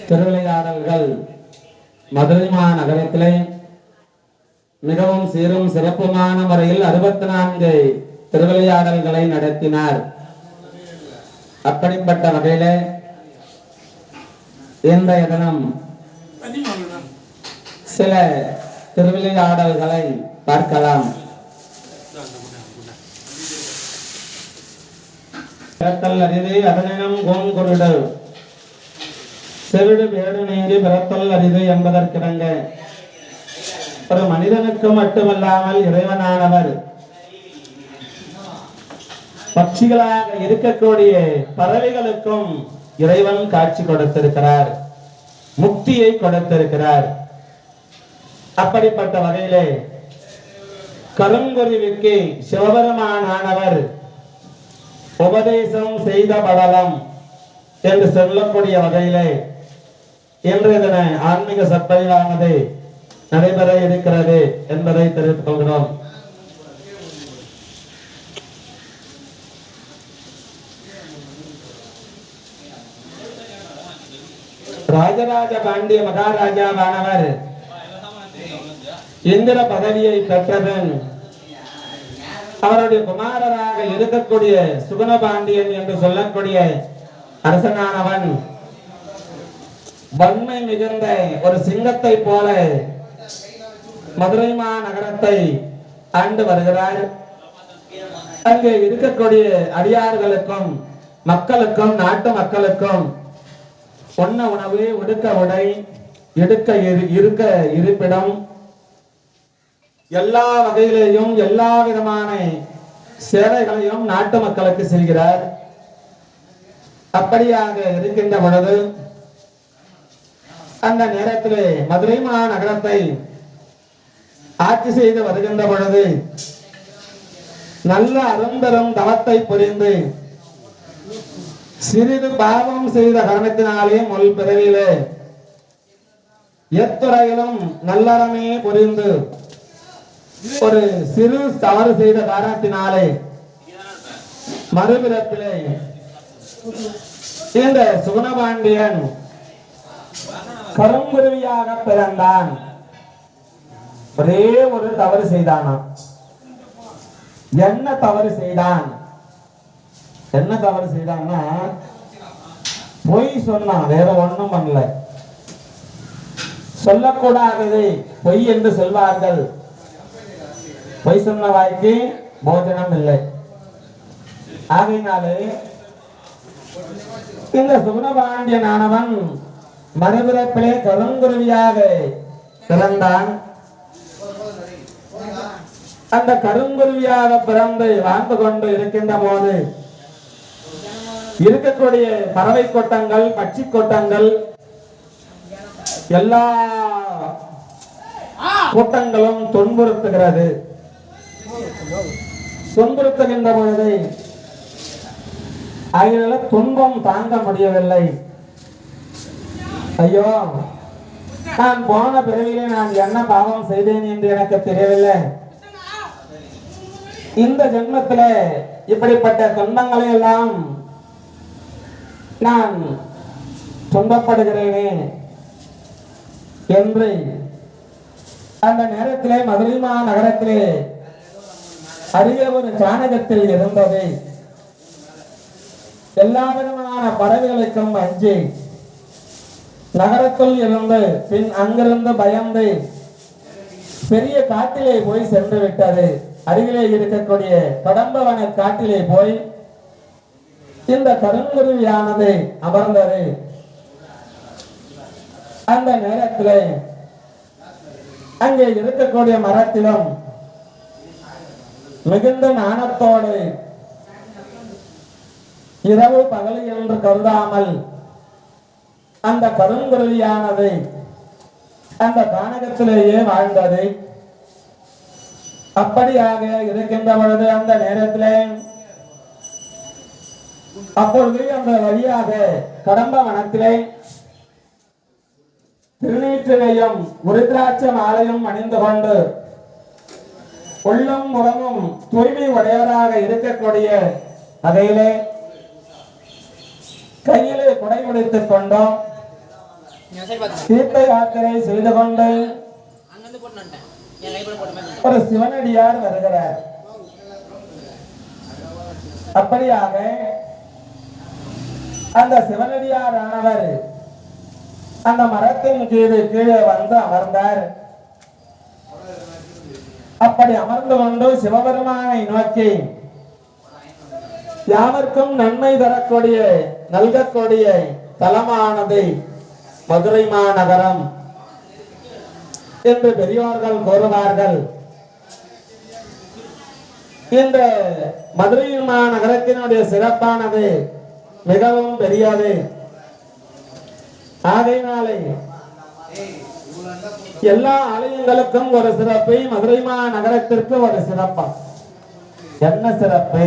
திருவிளையாடல்கள் மதுரை மாநகரத்திலே மிகவும் சீரும் சிறப்புமான முறையில் 64 திருவிளையாடல்களை நடத்தினார். அப்படிப்பட்ட வகையில இன்றைய தினம் சில திருவிளையாடல்களை பார்க்கலாம். பிறத்தல் அரிது அதனினம் கோங்குருடு செவிடு வேடு நீங்கி பிறத்தல் அரிது என்பதற்கிணங்க ஒரு மனிதனுக்கு மட்டுமல்லாமல் இறைவனானவர் பட்சிகளாக இருக்கக்கூடிய பறவைகளுக்கும் இறைவன் காட்சி கொடுத்திருக்கிறார், முக்தியை கொடுத்திருக்கிறார். அப்படிப்பட்ட வகையிலே கருங்குருவிக்கு சிவபெருமானானவர் உபதேசம் செய்த படலம் என்று சொல்லக்கூடிய வகையிலே இன்றைய தின ஆன்மீக சொற்பொழிவானது நடைபெற இருக்கிறது என்பதை தெரிவித்துக் கொள்கிறோம். ராஜராஜ பாண்டிய மகாராஜாவானவர் இந்திர பதவியை பெற்றதன் அவருடைய குமாரராக இருக்கக்கூடிய சுகுண பாண்டியன் என்று சொல்லக்கூடிய அரசனானவன் வன்மை மிகுந்த ஒரு சிங்கத்தை போல மதுரை மாநகரத்தை ஆண்டு வருகிறார். அங்கே இருக்கக்கூடிய அடியார்களுக்கும் மக்களுக்கும் நாட்டு மக்களுக்கும் உண்ண உணவு, உடுக்க உடை, எடுக்க இருக்க இருப்பிடம், எல்லா வகையிலேயும் எல்லா விதமான சேவைகளையும் நாட்டு மக்களுக்கு செய்கிறார். அப்படியாக இருக்கின்ற பொழுது அந்த நேரத்திலே மதுரை மாநகரத்தை ஆட்சி செய்து வருகின்ற பொழுது நல்ல அரும்பெரும் தவத்தை புரிந்து சிறிது பாவம் செய்த காரணத்தினாலே முள் பிறவிலே எத்துறையிலும் நல்லறமே புரிந்து ஒரு சிறு தவறு செய்த காரணத்தினாலே மறுபிறப்பிலே இந்த சுகுணபாண்டியன் கருங்குருவியாக பிறந்தான். ஒரே ஒரு தவறு செய்தானா? என்ன தவறு செய்தான்? என்ன தவறு செய்தான்னா பொய் சொன்னான், வேற ஒண்ணும் பண்ணல. சொல்லக்கூடாதது பொய் என்று சொல்வார்கள். பொய் சொன்ன வாய்க்கு போஜனம் இல்லை. ஆகையினாலே இந்த சுகுணபாண்டியனானவன் மறுபிறப்பிலே கருங்குருவியாக பிறந்தான். அந்த கருங்குருவியாக பிறந்து வாழ்ந்து கொண்டு இருக்கின்ற போது இருக்கக்கூடிய பறவை கொட்டங்கள், பட்சி கொட்டங்கள், எல்லா கூட்டங்களும் துன்புறுத்துகிறது. துன்புறுத்துகின்ற பொழுது அதனால துன்பம் தாங்க முடியவில்லை. ஐயோ, நான் போன பிறவிலே நான் என்ன பாவம் செய்தேன் என்று எனக்கு தெரியவில்லை. இந்த ஜென்மத்தில இப்படிப்பட்ட துன்பங்களை எல்லாம் நான் துன்பப்படுகிறேனே என்று அந்த நேரத்திலே மதுரை மாநகரத்திலே அரிய ஒரு சாணகத்தில் இருந்தது. எல்லா விதமான பறவைகளுக்கும் அஞ்சி நகரத்தில் இருந்து பின் அங்கிருந்து பயந்து பெரிய காட்டிலே போய் சென்று விட்டது. அருகிலே இருக்கக்கூடிய கடம்பவன காட்டிலே போய் இந்த கருங்குருவியானது அமர்ந்தது. அந்த நேரத்திலே அங்கே இருக்கக்கூடிய மரத்திலும் மிகுந்த நாணத்தோடு இரவு பகல் என்று கருதாமல் அந்த கருங்குருவியானது அந்த கானகத்திலேயே வாழ்ந்தது. அப்படியாக இருக்கின்ற பொழுது அந்த நேரத்திலே அப்பொழுது அந்த வழியாக கடம்ப வனத்திலே திருநீற்றினையும் உருத்ராட்ச மாலையும் அணிந்து கொண்டு உள்ளம் முகமும் தூய்மை உடையவராக இருக்கக்கூடிய வகையிலே கையிலே குடை பிடித்துக் கொண்டோம் தீர்த்த யாத்திரை செய்து கொண்டு ஒரு சிவனடியார் வருகிறார். அப்படியாக அந்த சிவனடியார் ஆனவர் அந்த மரத்தின் கீழே வந்து அமர்ந்தார். அப்படி அமர்ந்து கொண்டு சிவபெருமானை நோக்கி யாவர்க்கும் நன்மை தரக்கூடிய நல்கக்கூடிய தலமானது மதுரை மாநகரம் என்று பெரியோர்கள் கூறுவார்கள். இந்த மதுரை மாநகரத்தினுடைய சிறப்பானது மிகவும் பெரியது. ஆகையினாலே எல்லா ஆலயங்களுக்கும் ஒரு சிறப்பு, மதுரை மாநகரத்திற்கு ஒரு சிறப்பு. என்ன சிறப்பு?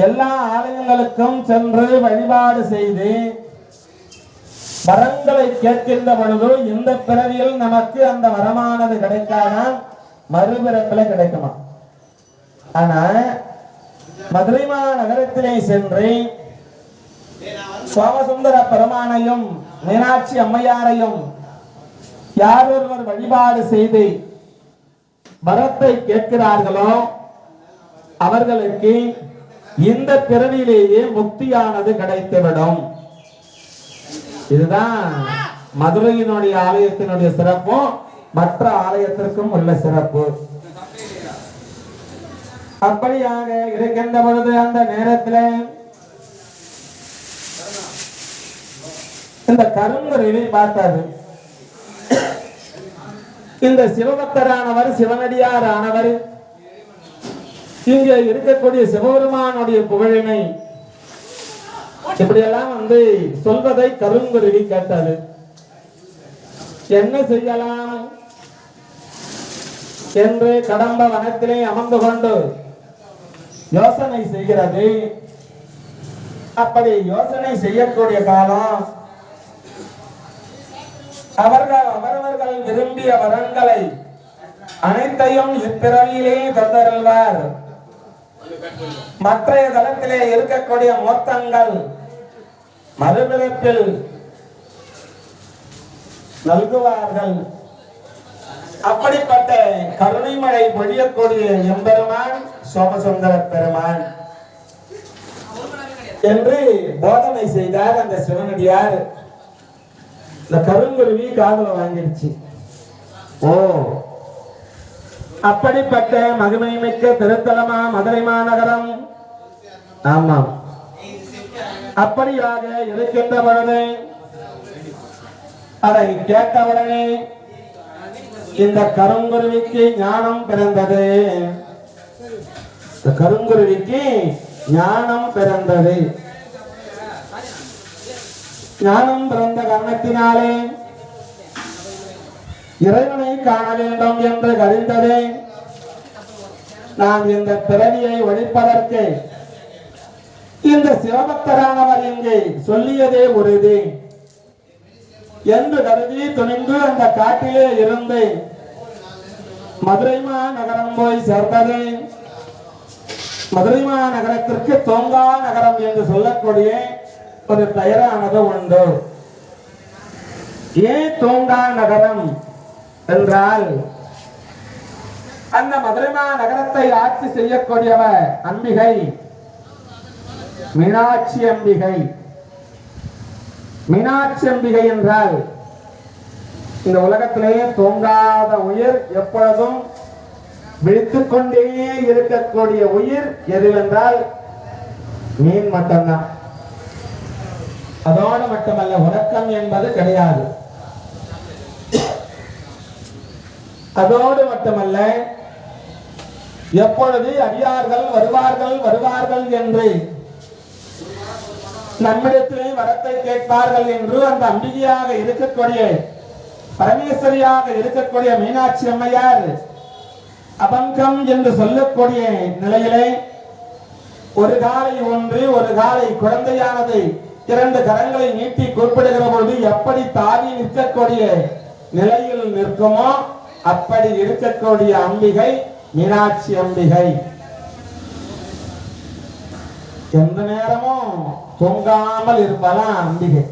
எல்லா ஆலயங்களுக்கும் சென்று வழிபாடு செய்து வரங்களை கேட்கின்ற பொழுது இந்த பிறவியில் நமக்கு அந்த வரமானது கிடைக்காதான் மறுபிறப்பில் கிடைக்குமா? ஆனா மதுரை மாநகரத்திலே சென்று சோமசுந்தர பெருமானையும் மீனாட்சி அம்மையாரையும் யார் ஒருவர் வழிபாடு செய்து வரத்தை கேட்கிறார்களோ அவர்களுக்கு இந்த பிறவியிலேயே முக்தியானது கிடைத்துவிடும். இதுதான் மதுரையினுடைய ஆலயத்தினுடைய சிறப்பும் மற்ற ஆலயத்திற்கும் உள்ள சிறப்பு. அப்படியாக இருக்கின்ற பொழுது அந்த நேரத்தில் இந்த கருங்குருவி பார்த்தாரு. இந்த சிவபக்தரானவர் சிவனடியார் ஆனவர் இங்கே இருக்கக்கூடிய சிவபெருமானுடைய புகழினை இப்படியெல்லாம் வந்து சொல்வதை கருங்குருவி கேட்டது. என்ன செய்யலாம் என்று கடம்ப வனத்திலே அமர்ந்து கொண்டு யோசனை செய்கிறது. அப்படி யோசனை செய்யக்கூடிய காலம் அவரவர்கள் விரும்பிய வரங்களை அனைத்தையும் இப்பிறவியிலே தந்தருள்வார். மற்ற தளத்திலே இருக்கக்கூடிய மொத்தங்கள் மறுபிறப்பில் நல்குவார்கள். அப்படிப்பட்ட கருணை மழை பொழியக்கூடிய எம்பெருமான் சோமசுந்தர பெருமான் என்று போதனை செய்தார் அந்த சிவனடியார். இந்த கருங்குருவி காதுல வாங்கிடுச்சு. ஓ, அப்படிப்பட்ட மகிமை மிக்க திருத்தலமா மதுரை மாநகரம். ஆமாம், அப்படியாக இருக்கின்ற பொழுது அதை கேட்டவுடனே இந்த கருங்குருவிக்கு ஞானம் பிறந்தது. கருங்குருவிக்கு ஞானம் பிறந்தது. ஞானம் பிறந்த காரணத்தினாலே இறைவனை காண வேண்டும் என்று கருந்தது. நாம் இந்த பிறவியை ஒழிப்பதற்கு இந்த சிவபக்தரானவர் இங்கே சொல்லியதே உறுதி என்று கருதி துணிந்து அந்த காட்டிலே இருந்து மதுரை மாநகரம் போய் சேர்ந்தது. மதுரை மாநகரத்திற்கு தோங்கா நகரம் என்று சொல்லக்கூடிய ஒரு பெயரானது உண்டு. ஏன் தோங்கா நகரம் என்றால் அந்த மதுரை மாநகரத்தை ஆட்சி செய்யக்கூடியவர் அம்பிகை மீனாட்சி அம்பிகை. மீனாட்சி அம்பிகை என்றால் இந்த உலகத்திலேயே தோங்காத உயிர், எப்பொழுதும் விழித்துக் கொண்டே இருக்கக்கூடிய உயிர் எதுவென்றால் மீன் மட்டும்தான். அதோடு மட்டுமல்ல, உறக்கம் என்பது கிடையாது. அதோடு மட்டுமல்ல, எப்பொழுது அடியார்கள் வருவார்கள் வருவார்கள் என்று நம்மிடத்திலே வரத்தை கேட்பார்கள் என்று அந்த அம்பிகையாக இருக்கக்கூடிய பரமேஸ்வரியாக இருக்கக்கூடிய மீனாட்சி அம்மையார் அபங்கம் என்று சொல்லக்கூடிய நிலையிலே ஒரு காலை ஒன்று ஒரு காலை குழந்தையானது இரண்டு கரங்களை நீட்டி குறிப்பிடுகிற பொழுது எப்படி தாவி நிற்கக்கூடிய நிலையில் நிற்குமோ அப்படி இருக்கக்கூடிய அம்பிகை மீனாட்சி அம்பிகை. எந்த நேரமும் தூங்காமல் இருப்பாளாம் அம்பிகை.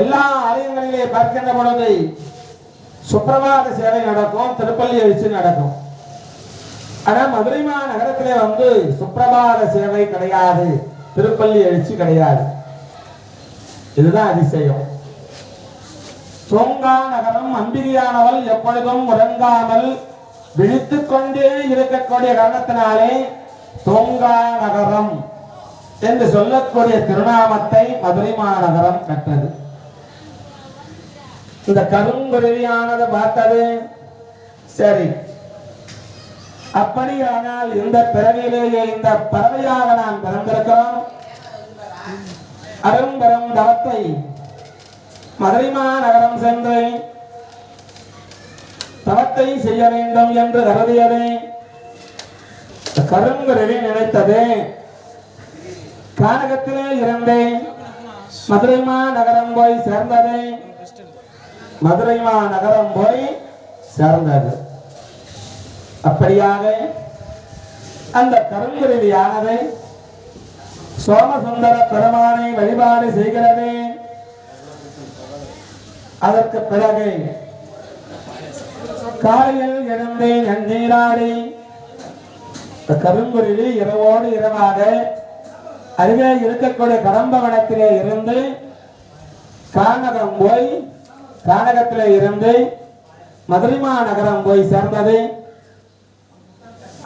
எல்லா ஆலயங்களிலே பார்க்கின்ற பொழுது சுப்பிரபாத சேவை நடக்கும், திருப்பள்ளி எழுச்சி நடக்கும். ஆனா மதுரை மாநகரத்திலே வந்து சுப்பிரபாத சேவை கிடையாது, திருப்பள்ளி எழுச்சி கிடையாது. இதுதான் அதிசயம். தூங்கா நகரம் அம்பிகையானவள் எப்பொழுதும் உறங்காமல் விழித்துக் கொண்டே இருக்கக்கூடிய காரணத்தினாலே தூங்கா நகரம் என்று சொல்லக்கூடிய திருநாமத்தை மதுரை மாநகரம் கட்டது. இந்த கருங்குருவியானது பார்த்தது சரி. அப்படியானால் இந்த பிறவியிலேயே இந்த பறவையாக நாம் பிறந்திருக்கிறோம். அரும்பெரும் தவத்தை மதுரை மாநகரம் சென்று தவத்தை செய்ய வேண்டும் என்று கருதியது கருங்குருவி நினைத்தது. கானகத்திலே இருந்து மதுரை மாநகரம் போய் சேர்ந்தது. மதுரை மாநகரம் போய் சேர்ந்தது. அப்படியாக அந்த கருங்குருவியானது சோமசுந்தர பெருமானை வழிபாடு செய்கிறது. அதற்கு பிறகு காலையில் எழுந்து நன்னீராடி கருங்குருவி இரவோடு இரவாக அருகே இருக்கக்கூடிய கடம்பவனத்திலே இருந்து கானகம் போய் கானகத்திலே இருந்து மதுரை மாநகரம் போய் சேர்ந்தது.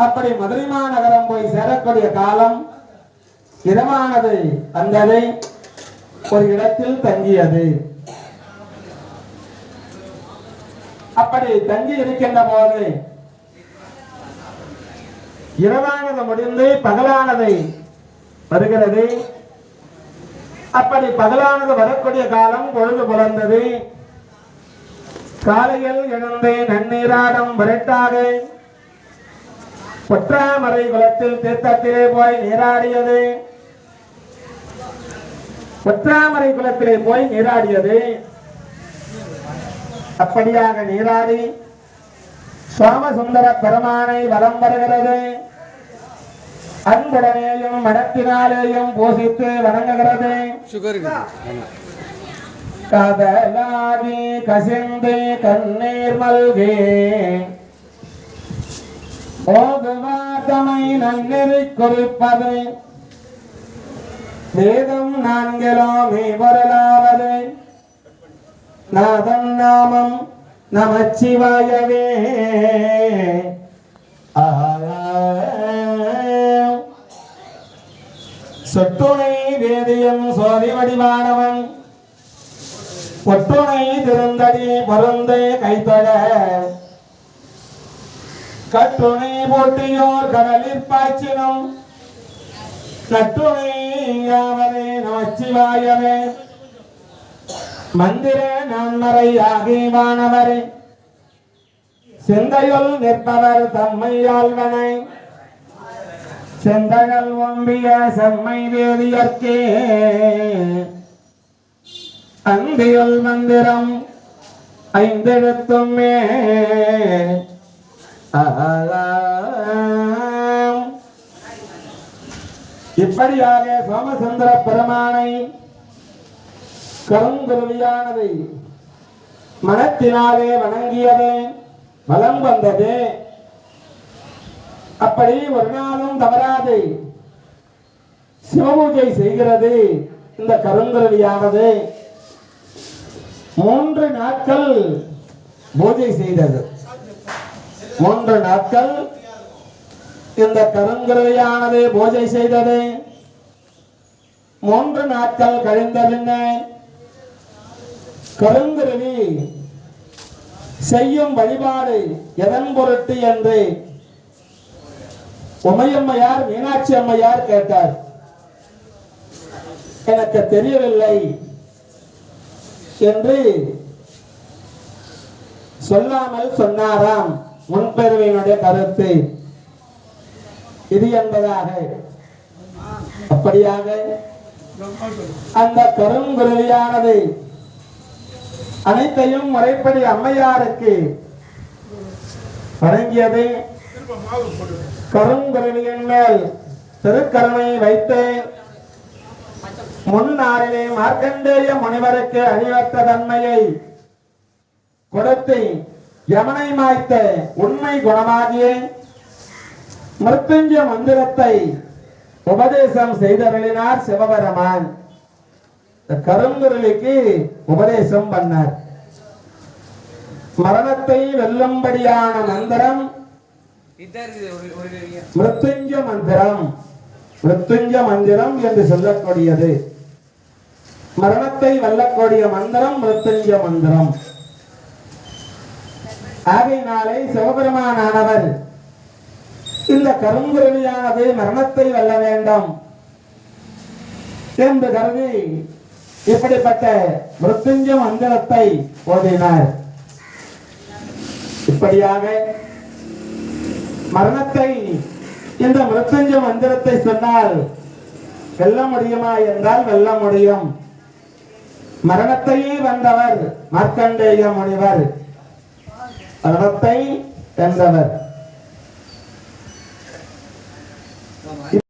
அப்படி மதுரை மாநகரம் போய் சேரக்கூடிய காலம் இரவானது வந்தது. ஒரு இடத்தில் தங்கியது. அப்படி தங்கி இருக்கின்ற போது இரவானது முடிந்து பகலானதை வருகிறது. அப்படி பகலானது வரக்கூடிய காலம் பொழுது புலர்ந்தது. காலையில் எழுந்து நன்னீராடும் விரட்டாக பொற்றாமரை குளத்தில் தீர்த்தத்திலே போய் நீராடியது. பொற்றாமரை குளத்திலே போய் நீராடியது. அப்படியாக நீராடி சோமசுந்தர பெருமானை வலம் வருகிறது. அன்புடனேயும் மனத்தினாலேயும் பூசித்து வணங்குகிறது. கதலாதி கசிந்து கண்ணீர் மல்கே ஓதுவாதமை நன்னெறி குறிப்பது வேதம் நான்கிலோ மெய்பொருளாவது நாதன் நாமம் நமச்சிவாயவே. சொட்டுணை வேதியம் சோதி வடிவானவன் பொட்டுணை திருந்தடி பொருந்தே கைத்தொழ கட்டுணை போட்டியோர் கடலில் பாய்ச்சினும் நட்டுணை யாவதே நமச்சிவாயவே. மந்திர நான்மறை ஆகிவானவரே சிந்தையுள் நிற்பவர் தம்மை ஆள்வனை செந்தகல் ஒம்பிய செம்மை வேதியற்கே அந்தியுள் மந்திரம் ஐந்தெழுத்துமே. இப்படியாக சோமசுந்தர பெருமானை கருங்குருவியானதை மனத்தினாலே வணங்கியது வலம் வந்தது. அப்படி ஒரு நாளும் தவறாது சிவபூஜை செய்கிறது. இந்த கருங்குருவியானது 3 நாட்கள் பூஜை செய்தது. 3 நாட்கள் இந்த கருங்குருவியானது பூஜை செய்தது. 3 நாட்கள் கழிந்த பின்னர் கருங்குருவி செய்யும் வழிபாடு எதன் பொருட்டு என்று உமையம்மையார் மீனாட்சி அம்மையார் கேட்டார். எனக்கு தெரியவில்லை என்று சொல்லாமல் சொன்னாராம். முன்பெருமையினுடைய கருத்து இது என்பதாக. அப்படியாக அந்த கருங்குருவியானது அனைத்தையும் முறைப்படி அம்மையாருக்கு வழங்கியது. கருங்குருவியின் மேல் திருக்கருணை வைத்து முன்னாளிலே மார்க்கண்டேய முனிவருக்கு அழிவற்ற தன்மையை கொடுத்து யமனை மாய்த்த உண்மை குணமாகிய மிருத்யுஞ்ச மந்திரத்தை உபதேசம் செய்தருளினார் சிவபெருமான். கருங்குருளிக்கு உபதேசம் பண்ணார். மரணத்தை வெல்லும்படியான மந்திரம் மிருத்யுஞ்ச மந்திரம். மிருத்யுஞ்ச மந்திரம் என்று சொல்லக்கூடியது மரணத்தை வெல்லக்கூடிய மந்திரம் மிருத்யுஞ்ச மந்திரம். ஆகையினாலே சிவபெருமானானவர் இந்த கருங்குருளியானது மரணத்தை வெல்ல வேண்டும் என்று கருதி இப்படிப்பட்ட மிருத்யுஞ்ச மந்திரத்தை ஓதினார். இப்படியாக மரணத்தை இந்த மிருத்யுஞ்ச மந்திரத்தை சொன்னால் வெல்ல முடியுமா என்றால் வெல்ல முடியும். மரணத்தையே வென்றவர் மார்க்கண்டேய முனிவர். மரணத்தை வென்றவர்.